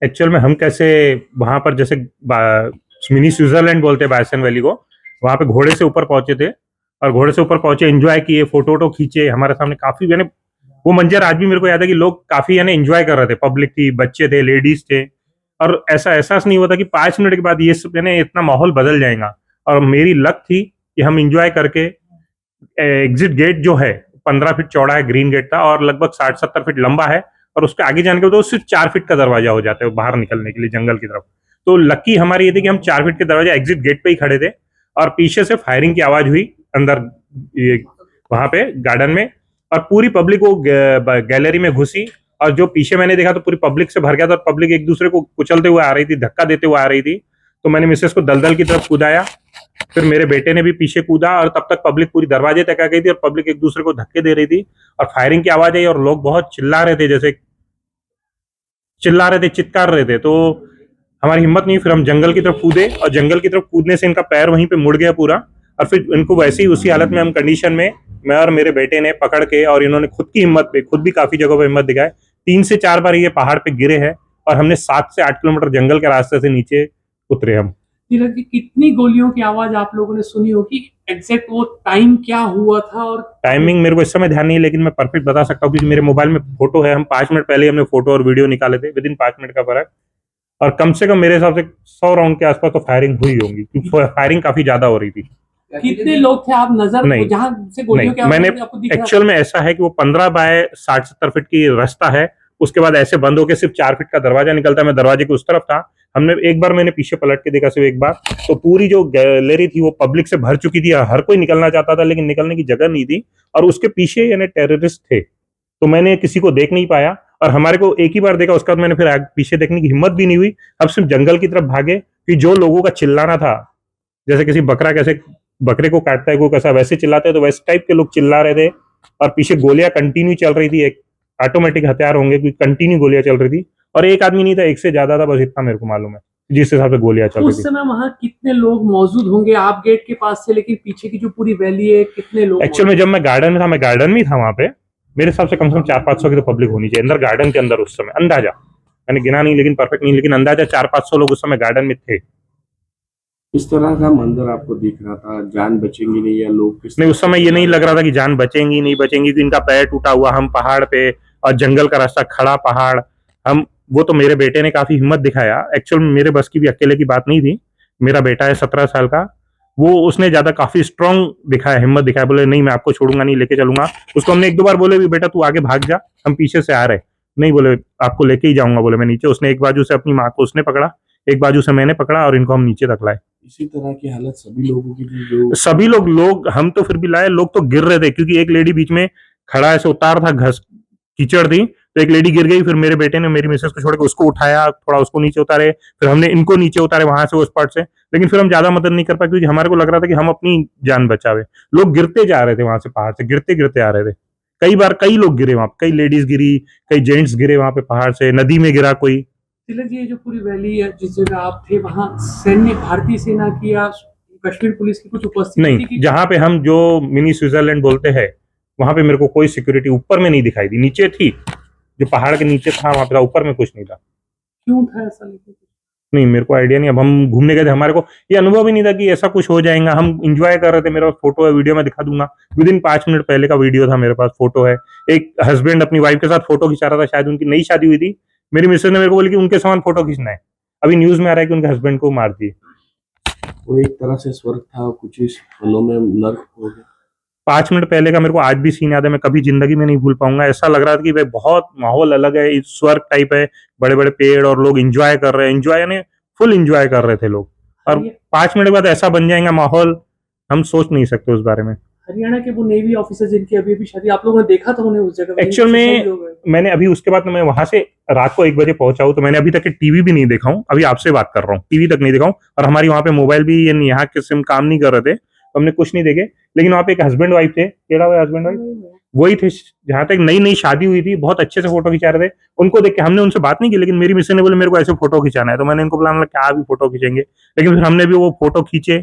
Actual में हम कैसे वहां पर जैसे मिनी स्विट्जरलैंड बोलते हैं बायसन वैली को, वहां पे घोड़े से ऊपर पहुंचे थे और घोड़े से ऊपर पहुंचे, एंजॉय किए, फोटो वोटो खींचे हमारे सामने काफी, यानी वो मंजर आज भी मेरे को याद है कि लोग काफी यानी एंजॉय कर रहे थे, पब्लिक थी, बच्चे थे, लेडीज थे। और ऐसा एहसास नहीं हुआ था कि 5 मिनट के बाद ये सब यानी इतना माहौल बदल जाएगा। और मेरी लक थी कि हम इंजॉय करके एग्जिट गेट जो है 15 फीट चौड़ा है, ग्रीन गेट था, और लगभग 60-70 फीट लंबा है। और उसके आगे जाने के बाद तो सिर्फ 4 फीट का दरवाजा हो जाता है बाहर निकलने के लिए जंगल की तरफ। तो लकी हमारी ये थी कि हम 4 फीट के दरवाजा एग्जिट गेट पे ही खड़े थे, और पीछे से फायरिंग की आवाज हुई अंदर, ये वहां पे गार्डन में। और पूरी पब्लिक वो गैलरी में घुसी, और जो पीछे मैंने देखा तो पूरी पब्लिक से भर गया था, और पब्लिक एक दूसरे को कुचलते हुए आ रही थी, धक्का देते हुए आ रही थी। तो मैंने मिसेस को दलदल की तरफ कूदाया, फिर मेरे बेटे ने भी पीछे कूदा, और तब तक पब्लिक पूरी दरवाजे तक आ गई थी और पब्लिक एक दूसरे को धक्के दे रही थी, और फायरिंग की आवाज आई और लोग बहुत चिल्ला रहे थे, जैसे चिल्ला रहे थे, चित्कार रहे थे। तो हमारी हिम्मत नहीं, फिर हम जंगल की तरफ कूदे, और जंगल की तरफ कूदने से इनका पैर वहीं पे मुड़ गया पूरा। और फिर इनको वैसे ही उसी हालत में हम कंडीशन में मैं और मेरे बेटे ने पकड़ के, और इन्होंने खुद की हिम्मत पे, खुद भी काफी जगहों पे हिम्मत दिखाए, 3 से 4 बार ये पहाड़ पे गिरे हैं, और हमने 7 से 8 किलोमीटर जंगल के रास्ते से नीचे उतरे हम। धीरज जी, कितनी गोलियों की आवाज आप लोगों ने सुनी होगी? एग्जैक्ट वो टाइम क्या हुआ था? और टाइमिंग मेरे को इस समय ध्यान नहीं है, लेकिन मैं परफेक्ट बता सकता हूँ क्योंकि मेरे मोबाइल में फोटो है। हम 5 मिनट पहले ही हमने फोटो और वीडियो निकाले थे, विद इन 5 मिनट का फर्क। और कम से कम मेरे हिसाब से 100 राउंड के आसपास तो फायरिंग हुई होंगी, क्योंकि फायरिंग काफी ज्यादा हो रही थी। कितने लोग थे? आप नजर नहीं, जहां से गोलियों की नहीं, आवाज मैंने, आ रही थी, आपको दिख रहा एक्चुअल था? में ऐसा है कि वो 15 बाय 60-70 फीट की रास्ता है। उसके बाद ऐसे बंद होकर सिर्फ 4 फीट का दरवाजा निकलता है। मैं दरवाजे के उस तरफ था। हमने एक बार, मैंने पीछे पलट के देखा सिर्फ एक बार, तो पूरी जो गैलरी थी वो पब्लिक से भर चुकी थी, हर कोई निकलना चाहता था लेकिन निकलने की जगह नहीं थी। और उसके पीछे यानी टेररिस्ट थे, तो मैंने किसी को देख नहीं पाया, और हमारे को एक ही बार देखा, उसके बाद मैंने फिर पीछे देखने की हिम्मत भी नहीं हुई। अब सिर्फ जंगल की तरफ भागे, कि जो लोगों का चिल्लाना था, जैसे किसी बकरा कैसे बकरे को काटता है कोई कैसा, वैसे चिल्लाते हैं, तो वैसे टाइप के लोग चिल्ला रहे थे। और पीछे गोलियां कंटिन्यू चल रही थी, एक ऑटोमेटिक हथियार होंगे क्योंकि कंटिन्यू गोलियां चल रही थी। और एक आदमी नहीं था, एक से ज्यादा था, बस इतना मेरे को मालूम है जिस हिसाब से गोलियां चल उस रही थी। समय वहां कितने लोग मौजूद होंगे? आप गेट के पास से, लेकिन पीछे की जो पूरी वैली है, कितने लोग एक्चुअल मौजूद? में जब मैं गार्डन में था, मैं गार्डन में ही था वहां पे, मेरे हिसाब से कम 400-500 की तो पब्लिक होनी चाहिए अंदर गार्डन के अंदर उस समय, अंदाजा। मैंने गिना नहीं, लेकिन परफेक्ट नहीं, लेकिन अंदाजा 400-500 लोग उस समय गार्डन में थे। इस तरह का मंजर आपको दिख रहा था, जान बचेंगी नहीं या लोग किस नहीं, तरह उस से समय ये चिल्ला नहीं रहे लग रहा था कि जान बचेंगी नहीं बचेंगी, कि इनका पैर टूटा हुआ, हम पहाड़ पे, और जंगल का रास्ता, खड़ा पहाड़, हम, वो तो मेरे बेटे ने काफी हिम्मत दिखाया। एक्चुअल में मेरे बस की भी अकेले की बात नहीं थी। मेरा बेटा है 17 साल का, वो, उसने ज्यादा काफी स्ट्रांग दिखाया, हिम्मत दिखाया, बोले नहीं मैं आपको छोड़ूंगा नहीं, लेके चलूंगा। उसको हमने एक दो बार बोले भी बेटा तू आगे भाग जा, हम पीछे से आ रहे, नहीं बोले आपको लेके ही जाऊंगा, बोले मैं नीचे। उसने एक बाजू से अपनी माँ को उसने पकड़ा, एक बाजू से मैंने पकड़ा, और इनको हम नीचे तक लाए। इसी तरह की हालत सभी लोगों की थी जो सभी लोग हम तो फिर भी लाए, लोग तो गिर रहे थे, क्योंकि एक लेडी बीच में खड़ा ऐसे उतार था, घस कीचड़ थी, तो एक लेडी गिर गई, फिर मेरे बेटे ने मेरी मिसेस को छोड़ के उसको उठाया, थोड़ा उसको नीचे उतारे, फिर हमने इनको नीचे उतारे वहां से, उस पार्ट से। लेकिन फिर हम ज्यादा मदद नहीं कर पाए, क्योंकि हमारे को लग रहा था कि हम अपनी जान बचावे। लोग गिरते जा रहे थे वहां से, पहाड़ से गिरते गिरते आ रहे थे। कई बार कई लोग गिरे वहां, कई लेडीज गिरी, कई जेंट्स गिरे वहां पे पहाड़ से, नदी में गिरा कोई। तिलक जी, ये जो पूरी वैली है, जिस जगह आप थे, वहां सैन्य, भारतीय सेना की या कश्मीर पुलिस की कुछ उपस्थिति नहीं, थी कि? जहां पे हम जो मिनी स्विट्जरलैंड बोलते हैं, वहां पे मेरे को कोई सिक्योरिटी ऊपर में नहीं दिखाई दी, नीचे थी, जो पहाड़ के नीचे था वहां पे था, ऊपर में कुछ नहीं था। क्यों था ऐसा? लेकिन नहीं, मेरे को आइडिया नहीं। अब हम घूमने गए थे, हमारे को ये अनुभव ही नहीं था कि ऐसा कुछ हो जाएगा। हम इंजॉय कर रहे थे, मेरे पास फोटो है, वीडियो में दिखा दूंगा, विद इन 5 मिनट पहले का वीडियो था, मेरे पास फोटो है। एक हस्बैंड अपनी वाइफ के साथ फोटो खिंचा रहा था, शायद उनकी नई शादी हुई थी। मेरी मिसेज ने मेरे को बोली कि उनके सामान फोटो खींचना है। अभी न्यूज में आ रहा है कि उनके हस्बैंड को मार दिए। वो एक तरह से स्वर्ग था, कुछ इस फलों में नर्क हो गया। 5 मिनट पहले का मेरे को आज भी सीन याद है, मैं कभी जिंदगी में नहीं भूल पाऊंगा। ऐसा लग रहा था कि भाई बहुत माहौल अलग है, स्वर्ग टाइप है, बड़े बड़े पेड़, और लोग इंजॉय कर रहे हैं, इंजॉय यानी फुल इंजॉय कर रहे थे लोग। और हरिया- 5 मिनट बाद ऐसा बन जाएगा माहौल, हम सोच नहीं सकते उस बारे में। हरियाणा के वो नेवी ऑफिसर जिनकी अभी अभी शादी, आप लोगों ने देखा था उन्हें उस जगह, वहीं एक्चुअल से में शहीद हो गए? मैंने अभी उसके बाद मैं वहां से रात को 1 बजे पहुंचा हूं, तो मैंने अभी तक टीवी भी नहीं देखा हूं, अभी आपसे बात कर रहा हूँ, टीवी तक नहीं देखा हूं। और हमारी वहां पे मोबाइल भी यहाँ के सिम काम नहीं कर रहे थे, तो हमने कुछ नहीं देखे। लेकिन वहां पे एक हस्बैंड वाइफ थे, केड़ा हुआ हस्बैंड वाइफ, वही थे, जहां तक नई नई शादी हुई थी, बहुत अच्छे से फोटो खिंचा रहे थे। उनको देख के हमने उनसे बात नहीं की, लेकिन मेरी मिसेज ने बोले मेरे को ऐसे फोटो खिंचाना है, तो मैंने इनको बोला क्या अभी फोटो खींचेंगे, लेकिन फिर हमने भी वो फोटो खींचे।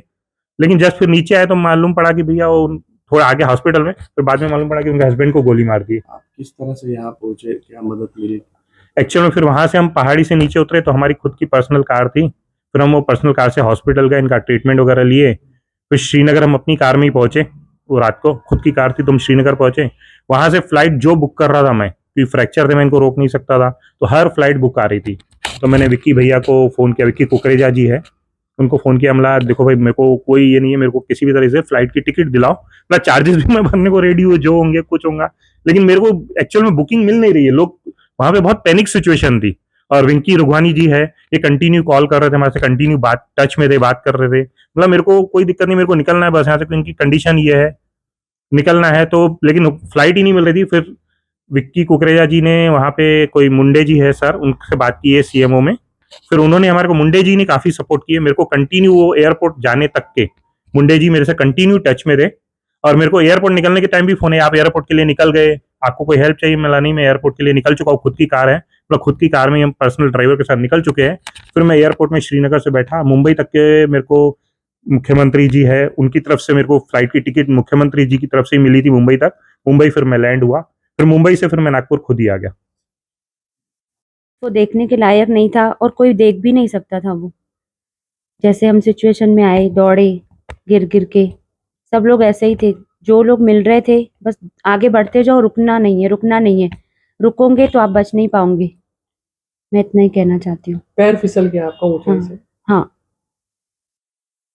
लेकिन जस्ट फिर नीचे आए तो मालूम पड़ा कि भैया वो थोड़ा आगे हॉस्पिटल में, फिर बाद में मालूम पड़ा कि उनके हस्बैंड को गोली मार दी। आप किस तरह से यहाँ पहुंचे, क्या मदद मिली? एक्चुअल में फिर वहां से हम पहाड़ी से नीचे उतरे तो हमारी खुद की पर्सनल कार थी, फिर हम वो पर्सनल कार से हॉस्पिटल गए, इनका ट्रीटमेंट वगैरह लिए, फिर श्रीनगर हम अपनी कार में ही पहुंचे। वो रात को खुद की कार थी तो हम श्रीनगर पहुंचे। वहां से फ्लाइट जो बुक कर रहा था मैं, क्योंकि फ्रैक्चर थे मैं इनको रोक नहीं सकता था, तो हर फ्लाइट बुक आ रही थी। तो मैंने विक्की भैया को फ़ोन किया, विक्की कुकरेजा जी है, उनको फ़ोन किया, हमला देखो भाई मेरे को कोई ये नहीं है, मेरे को किसी भी तरह से फ्लाइट की टिकट दिलाओ, मतलब चार्जेस भी मैं भरने को रेडी हूँ, जो होंगे कुछ होगा, लेकिन मेरे को एक्चुअल में बुकिंग मिल नहीं रही है। लोग वहां पे बहुत पैनिक सिचुएशन थी। और विंकी रुघवानी जी है, ये कंटिन्यू कॉल कर रहे थे हमारे से, कंटिन्यू बात टच में थे, बात कर रहे थे, मतलब मेरे को कोई दिक्कत नहीं, मेरे को निकलना है बस यहाँ से, इनकी कंडीशन ये है निकलना है तो, लेकिन फ्लाइट ही नहीं मिल रही थी। फिर विक्की कुकरेजा जी ने वहाँ पे कोई मुंडे जी है सर, उनसे बात की है सीएमओ में, फिर उन्होंने हमारे को, मुंडे जी ने काफी सपोर्ट किए मेरे को, कंटिन्यू वो एयरपोर्ट जाने तक के मुंडे जी मेरे से कंटिन्यू टच में थे। और मेरे को एयरपोर्ट निकलने के टाइम भी फोन है, आप एयरपोर्ट के लिए निकल गए, आपको कोई हेल्प चाहिए? मिला नहीं, मैं एयरपोर्ट के लिए निकल चुका हूँ, खुद की कार है, मतलब खुद की कार में हम पर्सनल ड्राइवर के साथ निकल चुके हैं। फिर मैं एयरपोर्ट में श्रीनगर से बैठा, मुंबई तक के मेरे को मुख्यमंत्री जी है उनकी तरफ से मेरे को फ्लाइट की टिकट मुख्यमंत्री जी की तरफ से मिली थी मुंबई तक। मुंबई फिर मैं लैंड हुआ, फिर मुंबई से फिर मैं नागपुर खुद ही आ गया। वो देखने के लायक नहीं था और कोई देख भी नहीं सकता था। वो जैसे हम सिचुएशन में आए, दौड़े गिर गिर के, सब लोग ऐसे ही थे, जो लोग मिल रहे थे बस आगे बढ़ते जाओ, रुकना नहीं है, रुकना नहीं है, रुकोगे तो आप बच नहीं पाओगे। मैं इतना ही कहना चाहती हूँ। पैर फिसल गया आपका ऊंचाई से? हाँ,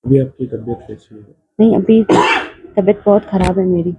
अभी आपकी तबीयत कैसी है? नहीं अभी तबीयत बहुत खराब है मेरी।